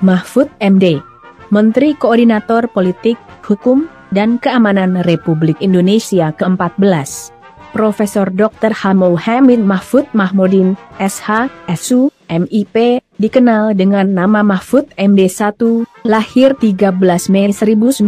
Mahfud MD, Menteri Koordinator Politik, Hukum, dan Keamanan Republik Indonesia ke-14. Profesor Dr. H. Muhammadin Mahfud Mahmudin, SH, SU, MIP, dikenal dengan nama Mahfud MD 1, lahir 13 Mei 1957,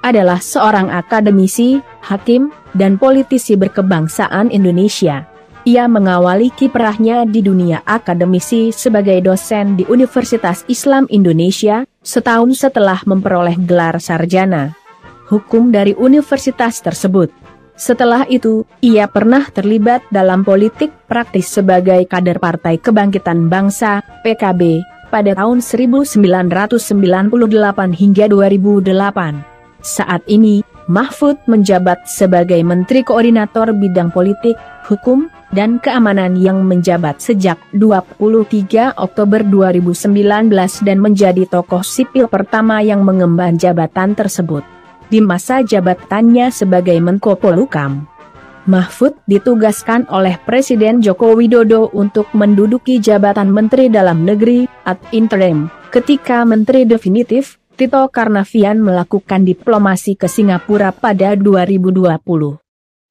adalah seorang akademisi, hakim, dan politisi berkebangsaan Indonesia. Ia mengawali kiprahnya di dunia akademisi sebagai dosen di Universitas Islam Indonesia, setahun setelah memperoleh gelar sarjana hukum dari universitas tersebut. Setelah itu, ia pernah terlibat dalam politik praktis sebagai kader Partai Kebangkitan Bangsa, PKB, pada tahun 1998 hingga 2008. Saat ini, Mahfud menjabat sebagai Menteri Koordinator Bidang Politik, Hukum, dan Keamanan yang menjabat sejak 23 Oktober 2019 dan menjadi tokoh sipil pertama yang mengemban jabatan tersebut. Di masa jabatannya sebagai Menko Polhukam, Mahfud ditugaskan oleh Presiden Joko Widodo untuk menduduki jabatan Menteri Dalam Negeri ad interim, ketika Menteri Definitif, Tito Karnavian melakukan diplomasi ke Singapura pada 2020.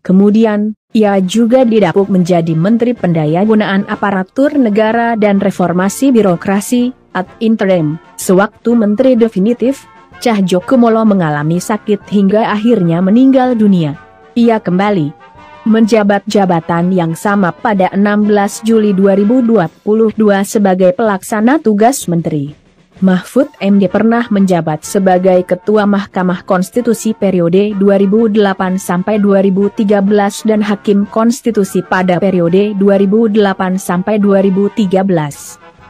Kemudian, ia juga didapuk menjadi Menteri Pendayagunaan Aparatur Negara dan Reformasi Birokrasi ad interim, sewaktu Menteri Definitif, Cahyokumolo mengalami sakit hingga akhirnya meninggal dunia. Ia kembali menjabat jabatan yang sama pada 16 Juli 2022 sebagai pelaksana tugas menteri. Mahfud MD pernah menjabat sebagai Ketua Mahkamah Konstitusi periode 2008 sampai 2013 dan Hakim Konstitusi pada periode 2008 sampai 2013.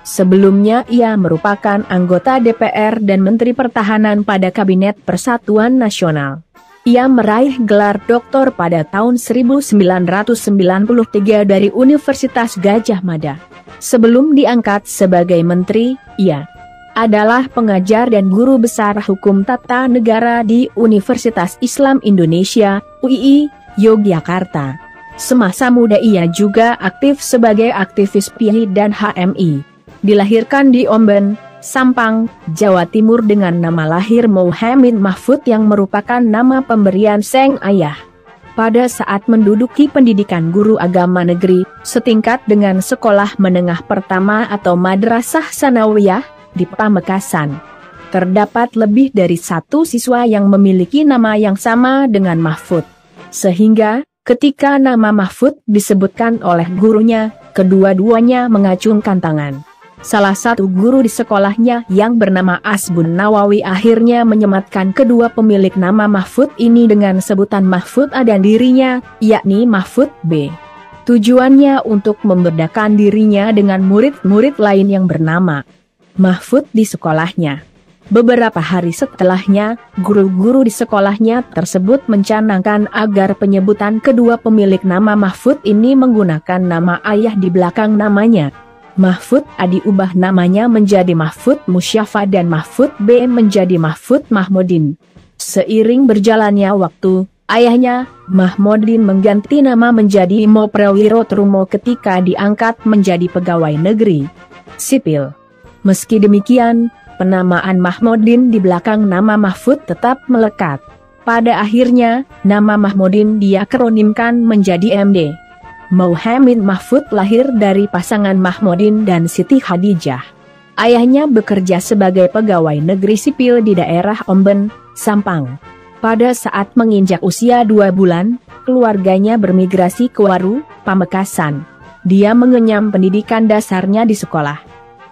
Sebelumnya ia merupakan anggota DPR dan Menteri Pertahanan pada Kabinet Persatuan Nasional. Ia meraih gelar doktor pada tahun 1993 dari Universitas Gadjah Mada. Sebelum diangkat sebagai menteri, ia adalah pengajar dan guru besar hukum tata negara di Universitas Islam Indonesia, UII, Yogyakarta. Semasa muda ia juga aktif sebagai aktivis PI dan HMI. Dilahirkan di Omben, Sampang, Jawa Timur dengan nama lahir Muhammadin Mahfud yang merupakan nama pemberian sang ayah. Pada saat menduduki pendidikan guru agama negeri, setingkat dengan sekolah menengah pertama atau Madrasah Sanawiyah, di Pamekasan, terdapat lebih dari satu siswa yang memiliki nama yang sama dengan Mahfud. Sehingga, ketika nama Mahfud disebutkan oleh gurunya, kedua-duanya mengacungkan tangan. Salah satu guru di sekolahnya yang bernama Asbun Nawawi akhirnya menyematkan kedua pemilik nama Mahfud ini dengan sebutan Mahfud A dan dirinya, yakni Mahfud B. Tujuannya untuk membedakan dirinya dengan murid-murid lain yang bernama Mahfud di sekolahnya. Beberapa hari setelahnya, guru-guru di sekolahnya tersebut mencanangkan agar penyebutan kedua pemilik nama Mahfud ini menggunakan nama ayah di belakang namanya. Mahfud A diubah namanya menjadi Mahfud Musyafa dan Mahfud B menjadi Mahfud Mahmudin. Seiring berjalannya waktu, ayahnya, Mahmudin mengganti nama menjadi Imo Prawiro Trumo ketika diangkat menjadi pegawai negeri sipil. Meski demikian, penamaan Mahmudin di belakang nama Mahfud tetap melekat. Pada akhirnya, nama Mahmudin diakronimkan menjadi MD. Muhammadin Mahfud lahir dari pasangan Mahmudin dan Siti Khadijah. Ayahnya bekerja sebagai pegawai negeri sipil di daerah Omben, Sampang. Pada saat menginjak usia 2 bulan, keluarganya bermigrasi ke Waru, Pamekasan. Dia mengenyam pendidikan dasarnya di sekolah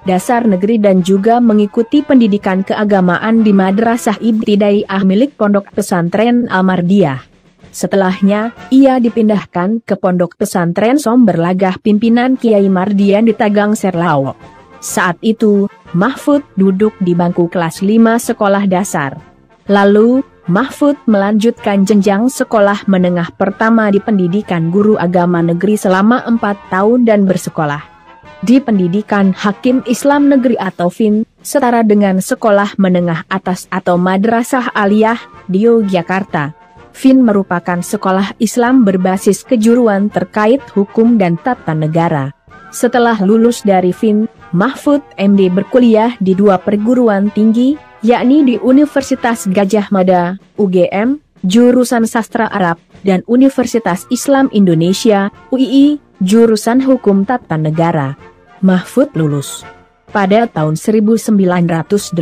dasar negeri dan juga mengikuti pendidikan keagamaan di Madrasah Ibtidaiyah milik Pondok Pesantren Al-Mardiyah. Setelahnya, ia dipindahkan ke Pondok Pesantren Somberlagah pimpinan Kiai Mardian di Tagang Serlau. Saat itu, Mahfud duduk di bangku kelas 5 sekolah dasar. Lalu, Mahfud melanjutkan jenjang sekolah menengah pertama di pendidikan guru agama negeri selama 4 tahun dan bersekolah di pendidikan Hakim Islam Negeri atau FIN, setara dengan sekolah menengah atas atau Madrasah Aliyah, di Yogyakarta. FIN merupakan sekolah Islam berbasis kejuruan terkait hukum dan tata negara. Setelah lulus dari FIN, Mahfud MD berkuliah di 2 perguruan tinggi, yakni di Universitas Gadjah Mada, UGM, jurusan Sastra Arab, dan Universitas Islam Indonesia, UII, jurusan Hukum Tata Negara. Mahfud lulus pada tahun 1983.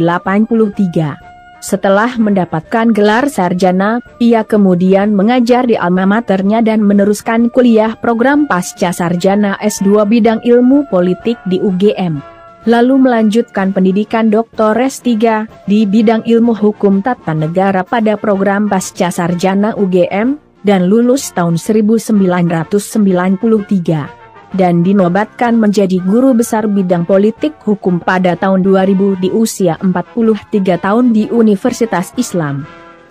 Setelah mendapatkan gelar sarjana, ia kemudian mengajar di alma maternya dan meneruskan kuliah program pasca sarjana S2 bidang ilmu politik di UGM. Lalu melanjutkan pendidikan Dr. S3 di bidang ilmu hukum tata negara pada program pasca sarjana UGM, dan lulus tahun 1993. Dan dinobatkan menjadi guru besar bidang politik hukum pada tahun 2000 di usia 43 tahun di Universitas Islam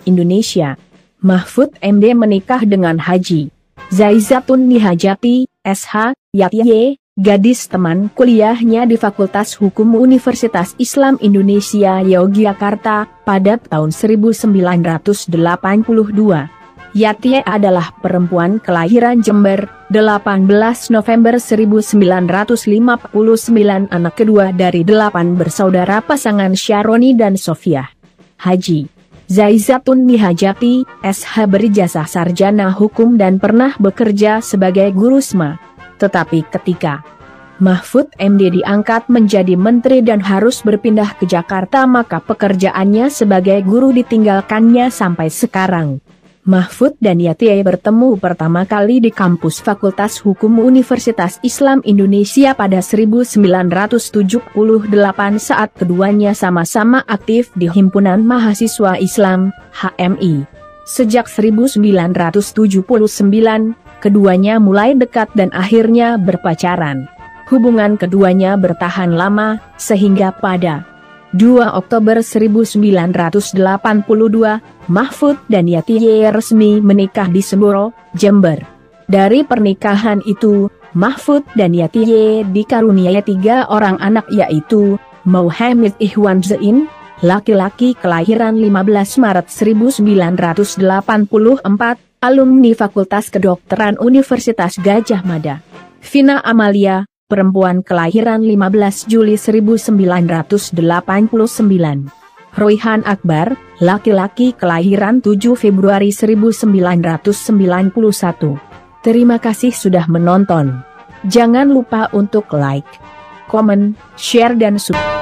Indonesia. Mahfud MD menikah dengan Haji Zaizatun Nihajati, SH, YTY, gadis teman kuliahnya di Fakultas Hukum Universitas Islam Indonesia Yogyakarta, pada tahun 1982. Yati adalah perempuan kelahiran Jember, 18 November 1959, anak kedua dari 8 bersaudara pasangan Syaroni dan Sofia. Haji Zaizatun Nihajati, SH, berijazah sarjana hukum dan pernah bekerja sebagai guru SMA. Tetapi ketika Mahfud MD diangkat menjadi menteri dan harus berpindah ke Jakarta, maka pekerjaannya sebagai guru ditinggalkannya sampai sekarang. Mahfud dan Yati bertemu pertama kali di kampus Fakultas Hukum Universitas Islam Indonesia pada 1978 saat keduanya sama-sama aktif di Himpunan Mahasiswa Islam, HMI. Sejak 1979, keduanya mulai dekat dan akhirnya berpacaran. Hubungan keduanya bertahan lama, sehingga pada 2 Oktober 1982, Mahfud dan Yati resmi menikah di Semboro, Jember. Dari pernikahan itu, Mahfud dan Yati dikaruniai 3 orang anak, yaitu Muhammad Ikhwan Zain, laki-laki kelahiran 15 Maret 1984, alumni Fakultas Kedokteran Universitas Gadjah Mada. Vina Amalia, perempuan kelahiran 15 Juli 1989. Royhan Akbar, laki-laki kelahiran 7 Februari 1991. Terima kasih sudah menonton. Jangan lupa untuk like, komen, share dan subscribe.